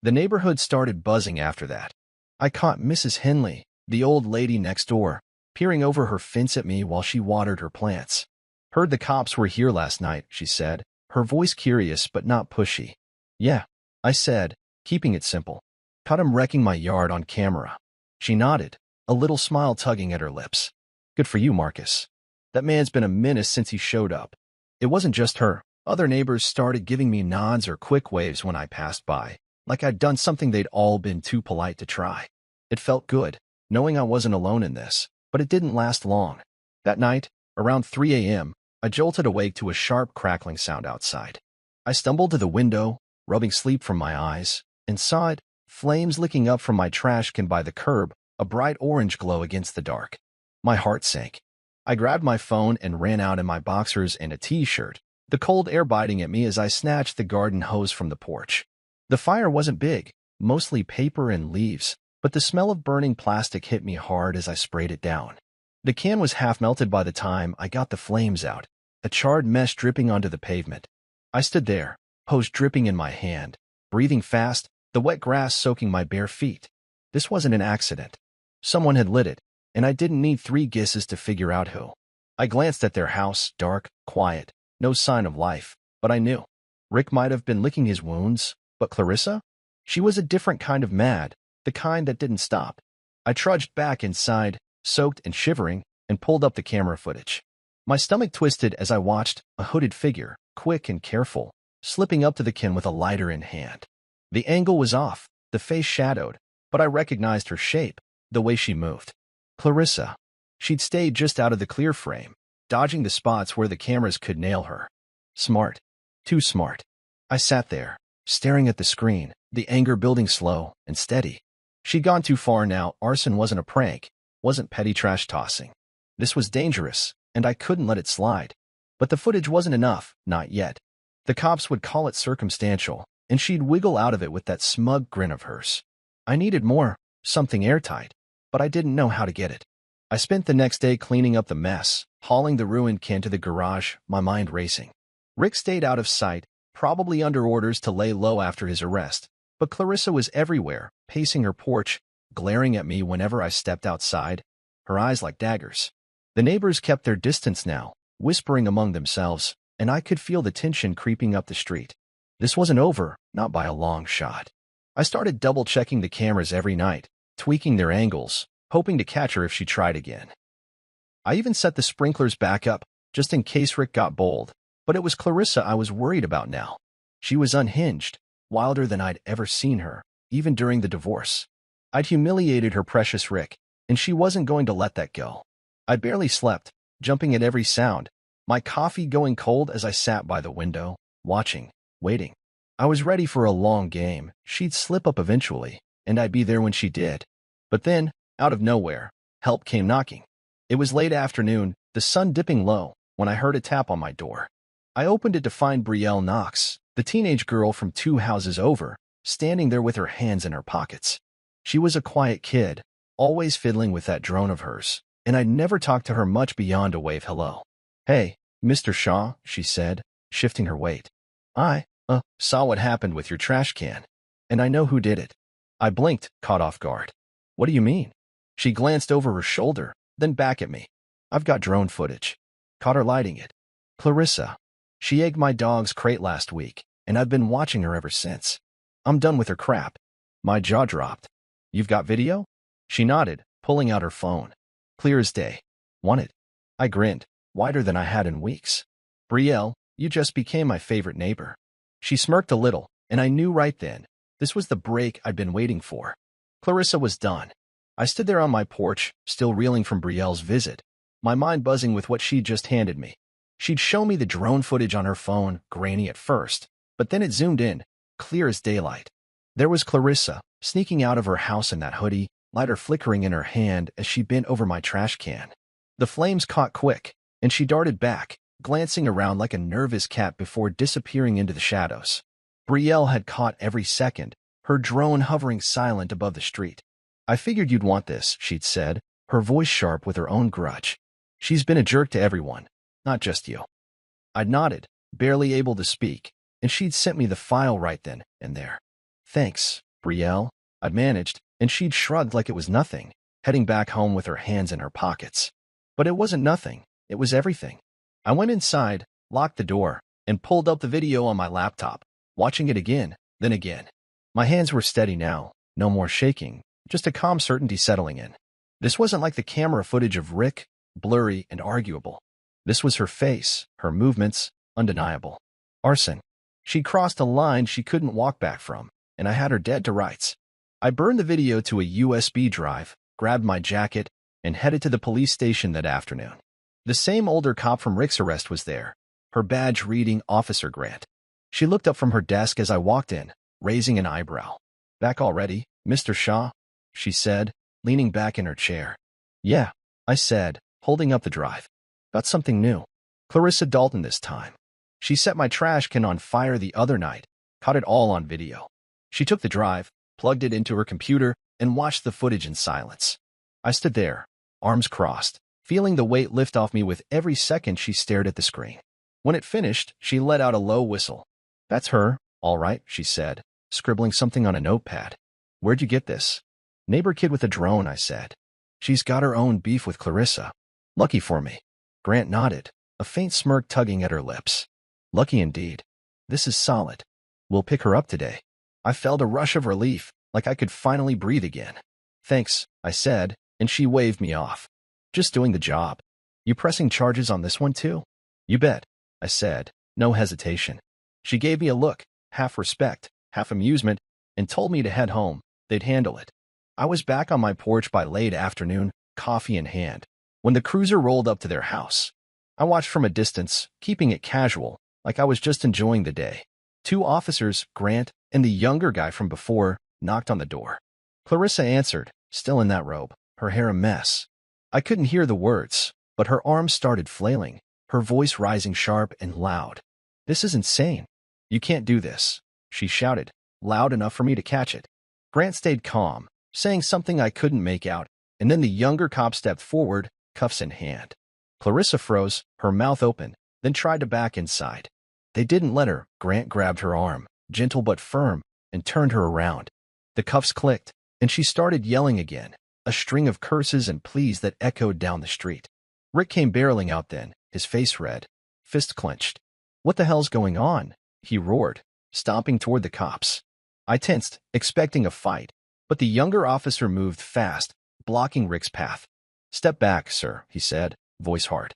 The neighborhood started buzzing after that. I caught Mrs. Henley, the old lady next door, peering over her fence at me while she watered her plants. "Heard the cops were here last night," she said, her voice curious but not pushy. "Yeah," I said, keeping it simple. "Caught him wrecking my yard on camera." She nodded, a little smile tugging at her lips. "Good for you, Marcus. That man's been a menace since he showed up." It wasn't just her. Other neighbors started giving me nods or quick waves when I passed by, like I'd done something they'd all been too polite to try. It felt good, knowing I wasn't alone in this, but it didn't last long. That night, around 3 a.m., I jolted awake to a sharp crackling sound outside. I stumbled to the window, rubbing sleep from my eyes, and saw it, flames licking up from my trash can by the curb, a bright orange glow against the dark. My heart sank. I grabbed my phone and ran out in my boxers and a t-shirt, the cold air biting at me as I snatched the garden hose from the porch. The fire wasn't big, mostly paper and leaves, but the smell of burning plastic hit me hard as I sprayed it down. The can was half melted by the time I got the flames out, a charred mess dripping onto the pavement. I stood there, hose dripping in my hand, breathing fast, the wet grass soaking my bare feet. This wasn't an accident. Someone had lit it, and I didn't need 3 guesses to figure out who. I glanced at their house, dark, quiet, no sign of life, but I knew. Rick might have been licking his wounds, but Clarissa? She was a different kind of mad, the kind that didn't stop. I trudged back inside, soaked and shivering, and pulled up the camera footage. My stomach twisted as I watched a hooded figure, quick and careful, slipping up to the kin with a lighter in hand. The angle was off, the face shadowed, but I recognized her shape, the way she moved. Clarissa. She'd stayed just out of the clear frame, dodging the spots where the cameras could nail her. Smart. Too smart. I sat there, staring at the screen, the anger building slow and steady. She'd gone too far now. Arson wasn't a prank, wasn't petty trash tossing. This was dangerous, and I couldn't let it slide. But the footage wasn't enough, not yet. The cops would call it circumstantial, and she'd wiggle out of it with that smug grin of hers. I needed more, something airtight, but I didn't know how to get it. I spent the next day cleaning up the mess, hauling the ruined kin to the garage, my mind racing. Rick stayed out of sight, probably under orders to lay low after his arrest, but Clarissa was everywhere, pacing her porch, glaring at me whenever I stepped outside, her eyes like daggers. The neighbors kept their distance now, whispering among themselves, and I could feel the tension creeping up the street. This wasn't over, not by a long shot. I started double-checking the cameras every night, tweaking their angles, hoping to catch her if she tried again. I even set the sprinklers back up, just in case Rick got bold, but it was Clarissa I was worried about now. She was unhinged, wilder than I'd ever seen her, even during the divorce. I'd humiliated her precious Rick, and she wasn't going to let that go. I barely slept, jumping at every sound, my coffee going cold as I sat by the window, watching, waiting. I was ready for a long game. She'd slip up eventually, and I'd be there when she did. But then, out of nowhere, help came knocking. It was late afternoon, the sun dipping low, when I heard a tap on my door. I opened it to find Brielle Knox, the teenage girl from 2 houses over, standing there with her hands in her pockets. She was a quiet kid, always fiddling with that drone of hers, and I'd never talked to her much beyond a wave hello. "Hey, Mr. Shaw," she said, shifting her weight. "I, saw what happened with your trash can, and I know who did it." I blinked, caught off guard. "What do you mean?" She glanced over her shoulder, then back at me. "I've got drone footage." Caught her lighting it. "Clarissa. She egged my dog's crate last week, and I've been watching her ever since. I'm done with her crap." My jaw dropped. "You've got video?" She nodded, pulling out her phone. Clear as day. "Want it?" I grinned, wider than I had in weeks. "Brielle, you just became my favorite neighbor." She smirked a little, and I knew right then, this was the break I'd been waiting for. Clarissa was done. I stood there on my porch, still reeling from Brielle's visit, my mind buzzing with what she'd just handed me. She'd show me the drone footage on her phone, grainy at first, but then it zoomed in, clear as daylight. There was Clarissa, sneaking out of her house in that hoodie, lighter flickering in her hand as she bent over my trash can. The flames caught quick, and she darted back, glancing around like a nervous cat before disappearing into the shadows. Brielle had caught every second, her drone hovering silent above the street. "I figured you'd want this," she'd said, her voice sharp with her own grudge. "She's been a jerk to everyone, not just you." I'd nodded, barely able to speak, and she'd sent me the file right then and there. "Thanks, Brielle," I'd managed, and she'd shrugged like it was nothing, heading back home with her hands in her pockets. But it wasn't nothing, it was everything. I went inside, locked the door, and pulled up the video on my laptop, watching it again, then again. My hands were steady now, no more shaking, just a calm certainty settling in. This wasn't like the camera footage of Rick, blurry and arguable. This was her face, her movements, undeniable. Arson. She'd crossed a line she couldn't walk back from, and I had her dead to rights. I burned the video to a USB drive, grabbed my jacket, and headed to the police station that afternoon. The same older cop from Rick's arrest was there, her badge reading Officer Grant. She looked up from her desk as I walked in, raising an eyebrow. "Back already, Mr. Shaw?" she said, leaning back in her chair. "Yeah," I said, holding up the drive. "Got something new. Clarissa Dalton this time. She set my trash can on fire the other night, caught it all on video." She took the drive, plugged it into her computer, and watched the footage in silence. I stood there, arms crossed, feeling the weight lift off me with every second she stared at the screen. When it finished, she let out a low whistle. "That's her, all right," she said, scribbling something on a notepad. "Where'd you get this?" "Neighbor kid with a drone," I said. "She's got her own beef with Clarissa." "Lucky for me." Grant nodded, a faint smirk tugging at her lips. "Lucky indeed. This is solid. We'll pick her up today." I felt a rush of relief, like I could finally breathe again. Thanks, I said, and she waved me off. Just doing the job. You pressing charges on this one too? You bet, I said, no hesitation. She gave me a look, half respect, half amusement, and told me to head home. They'd handle it. I was back on my porch by late afternoon, coffee in hand, when the cruiser rolled up to their house. I watched from a distance, keeping it casual, like I was just enjoying the day. 2 officers, Grant and the younger guy from before, knocked on the door. Clarissa answered, still in that robe, her hair a mess. I couldn't hear the words, but her arms started flailing, her voice rising sharp and loud. This is insane. You can't do this, she shouted, loud enough for me to catch it. Grant stayed calm, saying something I couldn't make out, and then the younger cop stepped forward, cuffs in hand. Clarissa froze, her mouth open, then tried to back inside. They didn't let her. Grant grabbed her arm, gentle but firm, and turned her around. The cuffs clicked, and she started yelling again, a string of curses and pleas that echoed down the street. Rick came barreling out then, his face red, fist clenched. What the hell's going on? He roared, stomping toward the cops. I tensed, expecting a fight, but the younger officer moved fast, blocking Rick's path. Step back, sir, he said, voice hard.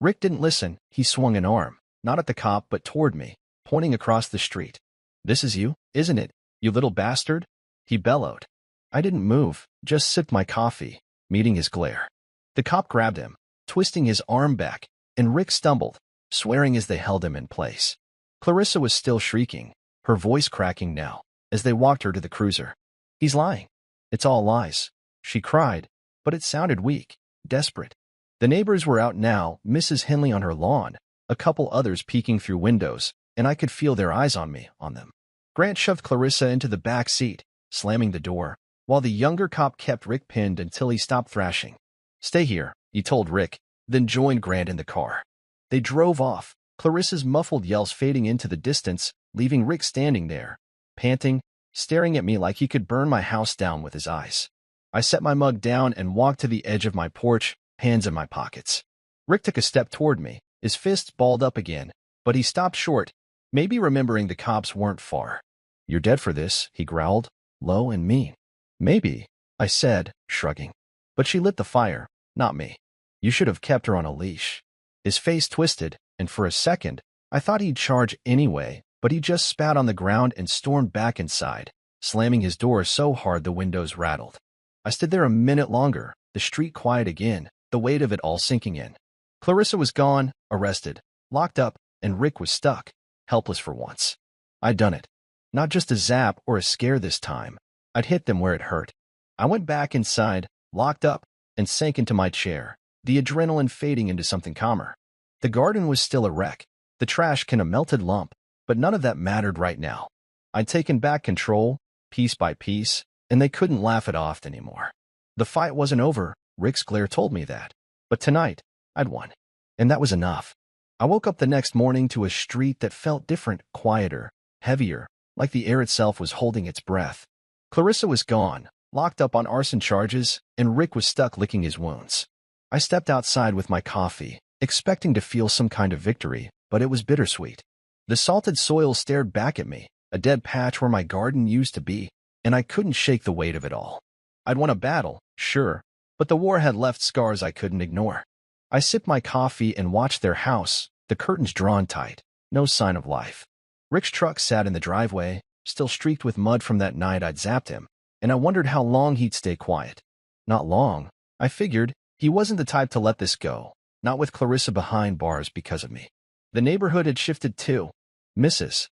Rick didn't listen. He swung an arm, not at the cop but toward me, pointing across the street. This is you, isn't it, you little bastard? He bellowed. I didn't move, just sipped my coffee, meeting his glare. The cop grabbed him, twisting his arm back, and Rick stumbled, swearing as they held him in place. Clarissa was still shrieking, her voice cracking now, as they walked her to the cruiser. He's lying. It's all lies, she cried, but it sounded weak, desperate. The neighbors were out now, Mrs. Henley on her lawn, a couple others peeking through windows, and I could feel their eyes on them. Grant shoved Clarissa into the back seat, slamming the door, while the younger cop kept Rick pinned until he stopped thrashing. Stay here, he told Rick, then joined Grant in the car. They drove off, Clarissa's muffled yells fading into the distance, leaving Rick standing there, panting, staring at me like he could burn my house down with his eyes. I set my mug down and walked to the edge of my porch, hands in my pockets. Rick took a step toward me, his fists balled up again, but he stopped short, maybe remembering the cops weren't far. You're dead for this, he growled, low and mean. Maybe, I said, shrugging. But she lit the fire, not me. You should have kept her on a leash. His face twisted, and for a second, I thought he'd charge anyway, but he just spat on the ground and stormed back inside, slamming his door so hard the windows rattled. I stood there a minute longer, the street quiet again, the weight of it all sinking in. Clarissa was gone, arrested, locked up, and Rick was stuck, helpless for once. I'd done it. Not just a zap or a scare this time. I'd hit them where it hurt. I went back inside, locked up, and sank into my chair, the adrenaline fading into something calmer. The garden was still a wreck, the trash can a melted lump, but none of that mattered right now. I'd taken back control, piece by piece, and they couldn't laugh it off anymore. The fight wasn't over, Rick's glare told me that. But tonight, I'd won. And that was enough. I woke up the next morning to a street that felt different, quieter, heavier, like the air itself was holding its breath. Clarissa was gone, locked up on arson charges, and Rick was stuck licking his wounds. I stepped outside with my coffee, expecting to feel some kind of victory, but it was bittersweet. The salted soil stared back at me, a dead patch where my garden used to be, and I couldn't shake the weight of it all. I'd won a battle, sure, but the war had left scars I couldn't ignore. I sipped my coffee and watched their house, the curtains drawn tight, no sign of life. Rick's truck sat in the driveway, still streaked with mud from that night I'd zapped him, and I wondered how long he'd stay quiet. Not long, I figured. He wasn't the type to let this go, not with Clarissa behind bars because of me. The neighborhood had shifted too. Mrs.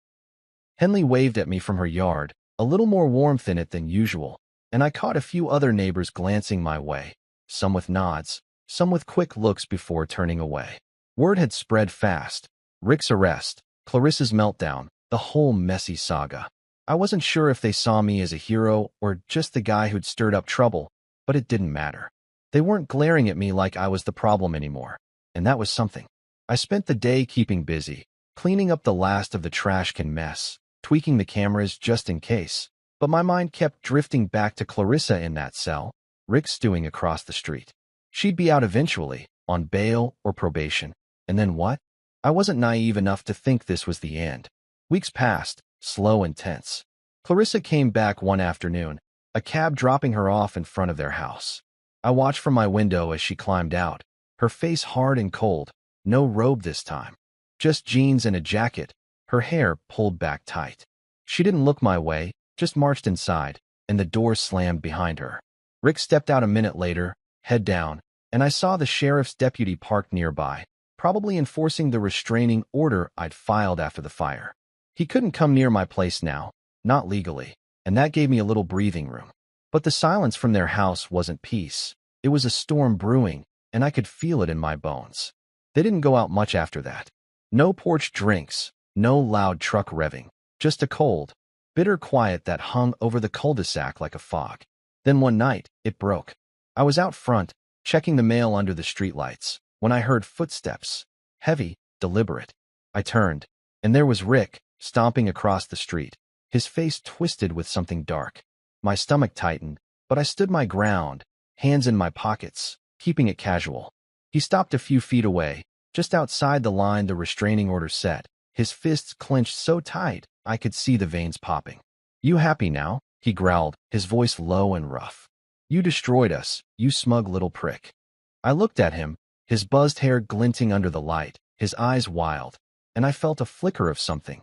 Henley waved at me from her yard, a little more warmth in it than usual, and I caught a few other neighbors glancing my way, some with nods, some with quick looks before turning away. Word had spread fast. Rick's arrest, Clarissa's meltdown, the whole messy saga. I wasn't sure if they saw me as a hero or just the guy who'd stirred up trouble, but it didn't matter. They weren't glaring at me like I was the problem anymore, and that was something. I spent the day keeping busy, cleaning up the last of the trash can mess, tweaking the cameras just in case, but my mind kept drifting back to Clarissa in that cell, Rick stewing across the street. She'd be out eventually, on bail or probation, and then what? I wasn't naive enough to think this was the end. Weeks passed, slow and tense. Clarissa came back one afternoon, a cab dropping her off in front of their house. I watched from my window as she climbed out, her face hard and cold, no robe this time. Just jeans and a jacket, her hair pulled back tight. She didn't look my way, just marched inside, and the door slammed behind her. Rick stepped out a minute later, head down, and I saw the sheriff's deputy parked nearby, probably enforcing the restraining order I'd filed after the fire. He couldn't come near my place now, not legally, and that gave me a little breathing room. But the silence from their house wasn't peace. It was a storm brewing, and I could feel it in my bones. They didn't go out much after that. No porch drinks, no loud truck revving, just a cold, bitter quiet that hung over the cul-de-sac like a fog. Then one night, it broke. I was out front, checking the mail under the streetlights, when I heard footsteps, heavy, deliberate. I turned, and there was Rick, stomping across the street, his face twisted with something dark. My stomach tightened, but I stood my ground, hands in my pockets, keeping it casual. He stopped a few feet away, just outside the line the restraining order set, his fists clenched so tight I could see the veins popping. "You happy now?" he growled, his voice low and rough. "You destroyed us, you smug little prick." I looked at him, his buzzed hair glinting under the light, his eyes wild, and I felt a flicker of something.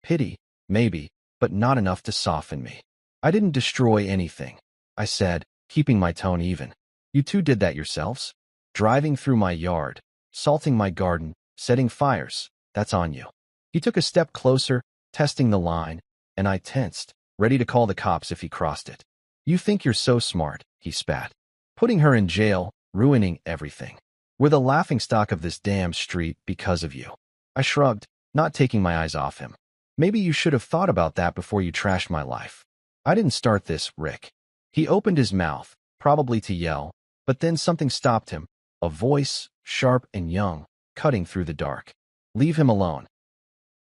Pity, maybe, but not enough to soften me. "I didn't destroy anything," I said, keeping my tone even. "You two did that yourselves. Driving through my yard, salting my garden, setting fires, that's on you." He took a step closer, testing the line, and I tensed, ready to call the cops if he crossed it. "You think you're so smart," he spat. "Putting her in jail, ruining everything. We're the laughingstock of this damn street because of you." I shrugged, not taking my eyes off him. "Maybe you should have thought about that before you trashed my life." "I didn't start this, Rick." He opened his mouth, probably to yell, but then something stopped him, a voice, sharp and young, cutting through the dark. "Leave him alone."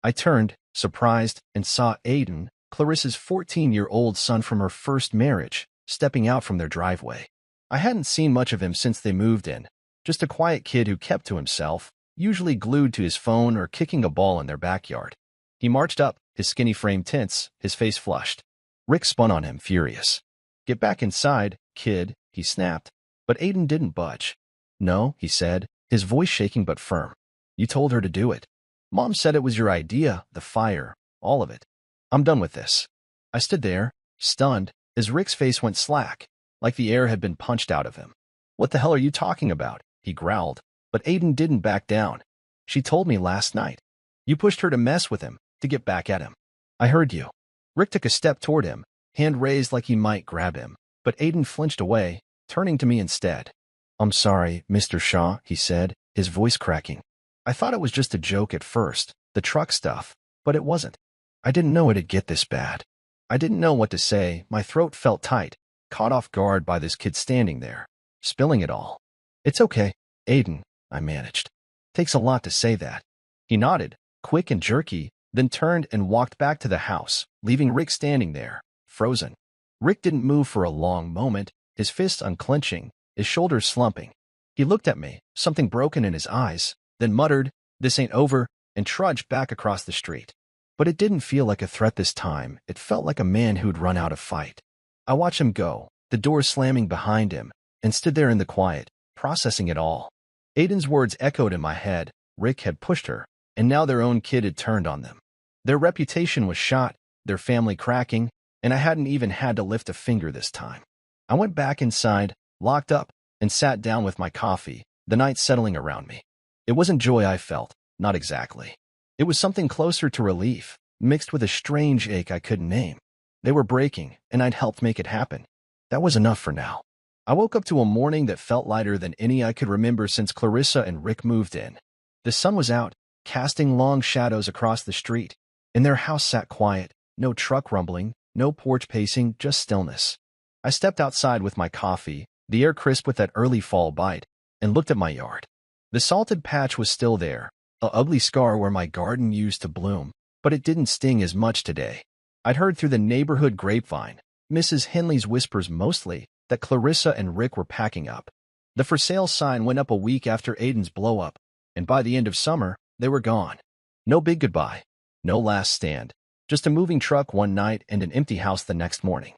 I turned, surprised, and saw Aiden, Clarissa's 14-year-old son from her first marriage, stepping out from their driveway. I hadn't seen much of him since they moved in, just a quiet kid who kept to himself, usually glued to his phone or kicking a ball in their backyard. He marched up, his skinny frame tense, his face flushed. Rick spun on him, furious. "Get back inside, kid," he snapped. But Aiden didn't budge. "No," he said, his voice shaking but firm. "You told her to do it. Mom said it was your idea, the fire, all of it. I'm done with this." I stood there, stunned, as Rick's face went slack, like the air had been punched out of him. "What the hell are you talking about?" he growled, but Aiden didn't back down. "She told me last night. You pushed her to mess with him, to get back at him." "I heard you." Rick took a step toward him, hand raised like he might grab him, but Aiden flinched away, turning to me instead. "I'm sorry, Mr. Shaw," he said, his voice cracking. "I thought it was just a joke at first, the truck stuff, but it wasn't. I didn't know it'd get this bad." I didn't know what to say, my throat felt tight, caught off guard by this kid standing there, spilling it all. "It's okay, Aiden," I managed. "Takes a lot to say that." He nodded, quick and jerky, then turned and walked back to the house, leaving Rick standing there, frozen. Rick didn't move for a long moment, his fists unclenching, his shoulders slumping. He looked at me, something broken in his eyes, then muttered, "This ain't over," and trudged back across the street. But it didn't feel like a threat this time, it felt like a man who'd run out of fight. I watched him go, the door slamming behind him, and stood there in the quiet, processing it all. Aiden's words echoed in my head. Rick had pushed her, and now their own kid had turned on them. Their reputation was shot, their family cracking, and I hadn't even had to lift a finger this time. I went back inside, locked up, and sat down with my coffee, the night settling around me. It wasn't joy I felt, not exactly. It was something closer to relief, mixed with a strange ache I couldn't name. They were breaking, and I'd helped make it happen. That was enough for now. I woke up to a morning that felt lighter than any I could remember since Clarissa and Rick moved in. The sun was out, casting long shadows across the street, and their house sat quiet, no truck rumbling, no porch pacing, just stillness. I stepped outside with my coffee, the air crisp with that early fall bite, and looked at my yard. The salted patch was still there, an ugly scar where my garden used to bloom, but it didn't sting as much today. I'd heard through the neighborhood grapevine, Mrs. Henley's whispers mostly, that Clarissa and Rick were packing up. The for sale sign went up a week after Aiden's blow-up, and by the end of summer, they were gone. No big goodbye, no last stand, Just a moving truck one night and an empty house the next morning.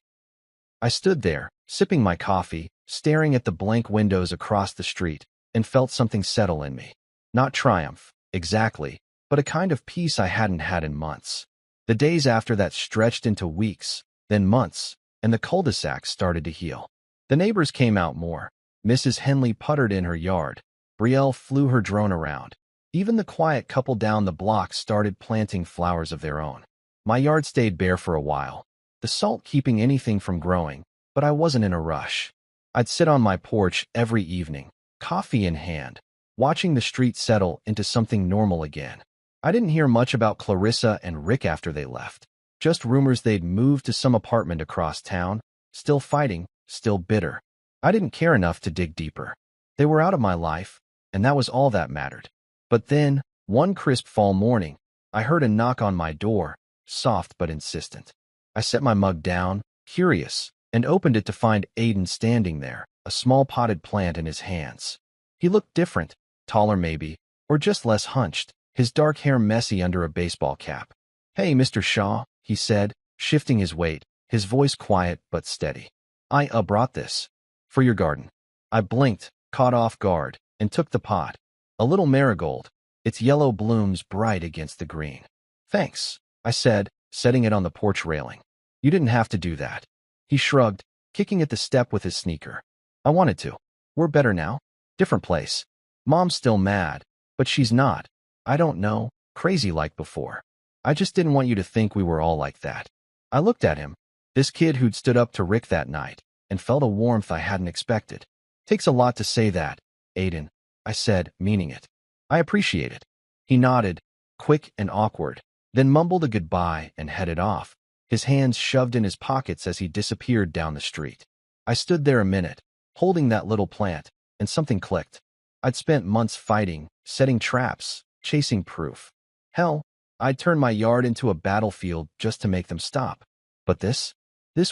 I stood there, sipping my coffee, staring at the blank windows across the street, and felt something settle in me. Not triumph, exactly, but a kind of peace I hadn't had in months. The days after that stretched into weeks, then months, and the cul-de-sac started to heal. The neighbors came out more. Mrs. Henley puttered in her yard. Brielle flew her drone around. Even the quiet couple down the block started planting flowers of their own. My yard stayed bare for a while, the salt keeping anything from growing, but I wasn't in a rush. I'd sit on my porch every evening, coffee in hand, watching the street settle into something normal again. I didn't hear much about Clarissa and Rick after they left. Just rumors they'd moved to some apartment across town, still fighting, still bitter. I didn't care enough to dig deeper. They were out of my life, and that was all that mattered. But then, one crisp fall morning, I heard a knock on my door, soft but insistent. I set my mug down, curious, and opened it to find Aiden standing there, a small potted plant in his hands. He looked different, taller maybe, or just less hunched, his dark hair messy under a baseball cap. "Hey, Mr. Shaw," he said, shifting his weight, his voice quiet but steady. "I brought this. For your garden." I blinked, caught off guard, and took the pot. A little marigold, its yellow blooms bright against the green. "Thanks," I said, setting it on the porch railing. "You didn't have to do that." He shrugged, kicking at the step with his sneaker. "I wanted to. We're better now. Different place. Mom's still mad, but she's not. I don't know, crazy like before. I just didn't want you to think we were all like that." I looked at him, this kid who'd stood up to Rick that night, and felt a warmth I hadn't expected. "Takes a lot to say that, Aiden," I said, meaning it. "I appreciate it." He nodded, quick and awkward, then mumbled a goodbye and headed off, his hands shoved in his pockets as he disappeared down the street. I stood there a minute, holding that little plant, and something clicked. I'd spent months fighting, setting traps, chasing proof. Hell, I'd turned my yard into a battlefield just to make them stop. But this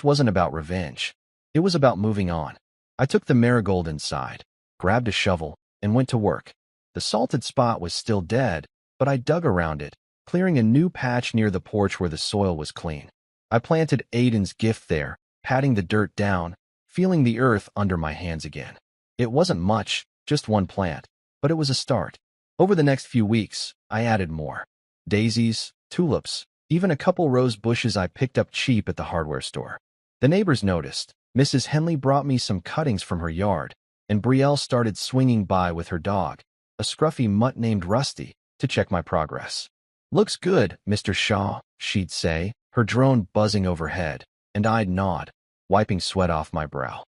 wasn't about revenge. It was about moving on. I took the marigold inside, grabbed a shovel, and went to work. The salted spot was still dead, but I dug around it, clearing a new patch near the porch where the soil was clean. I planted Aiden's gift there, patting the dirt down, feeling the earth under my hands again. It wasn't much, just one plant, but it was a start. Over the next few weeks, I added more. Daisies, tulips, even a couple rose bushes I picked up cheap at the hardware store. The neighbors noticed. Mrs. Henley brought me some cuttings from her yard, and Brielle started swinging by with her dog, a scruffy mutt named Rusty, to check my progress. "Looks good, Mr. Shaw," she'd say, her drone buzzing overhead, and I'd nod, wiping sweat off my brow.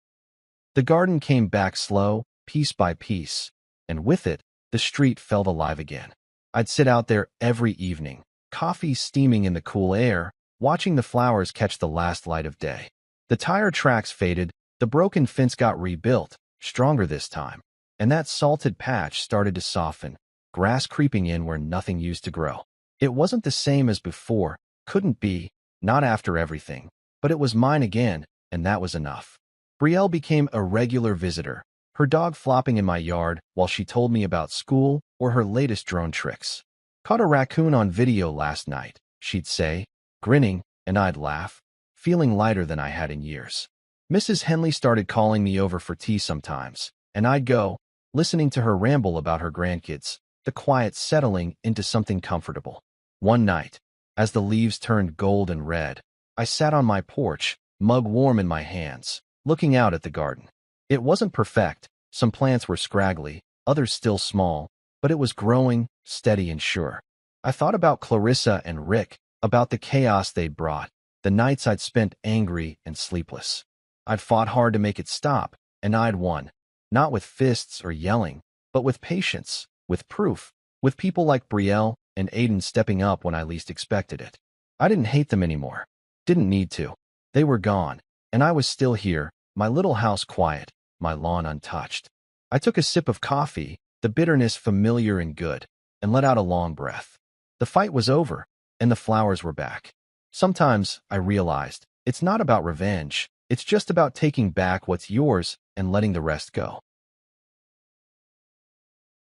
The garden came back slow, piece by piece, and with it, the street felt alive again. I'd sit out there every evening, coffee steaming in the cool air, watching the flowers catch the last light of day. The tire tracks faded, the broken fence got rebuilt, stronger this time, and that salted patch started to soften, grass creeping in where nothing used to grow. It wasn't the same as before, couldn't be, not after everything, but it was mine again, and that was enough. Brielle became a regular visitor, her dog flopping in my yard while she told me about school or her latest drone tricks. "Caught a raccoon on video last night," she'd say, grinning, and I'd laugh, feeling lighter than I had in years. Mrs. Henley started calling me over for tea sometimes, and I'd go, listening to her ramble about her grandkids, the quiet settling into something comfortable. One night, as the leaves turned gold and red, I sat on my porch, mug warm in my hands, looking out at the garden. It wasn't perfect, some plants were scraggly, others still small, but it was growing, steady and sure. I thought about Clarissa and Rick, about the chaos they'd brought, the nights I'd spent angry and sleepless. I'd fought hard to make it stop, and I'd won, not with fists or yelling, but with patience, with proof, with people like Brielle and Aiden stepping up when I least expected it. I didn't hate them anymore. Didn't need to. They were gone, and I was still here, my little house quiet, my lawn untouched. I took a sip of coffee, the bitterness familiar and good, and let out a long breath. The fight was over, and the flowers were back. Sometimes, I realized, it's not about revenge, it's just about taking back what's yours and letting the rest go.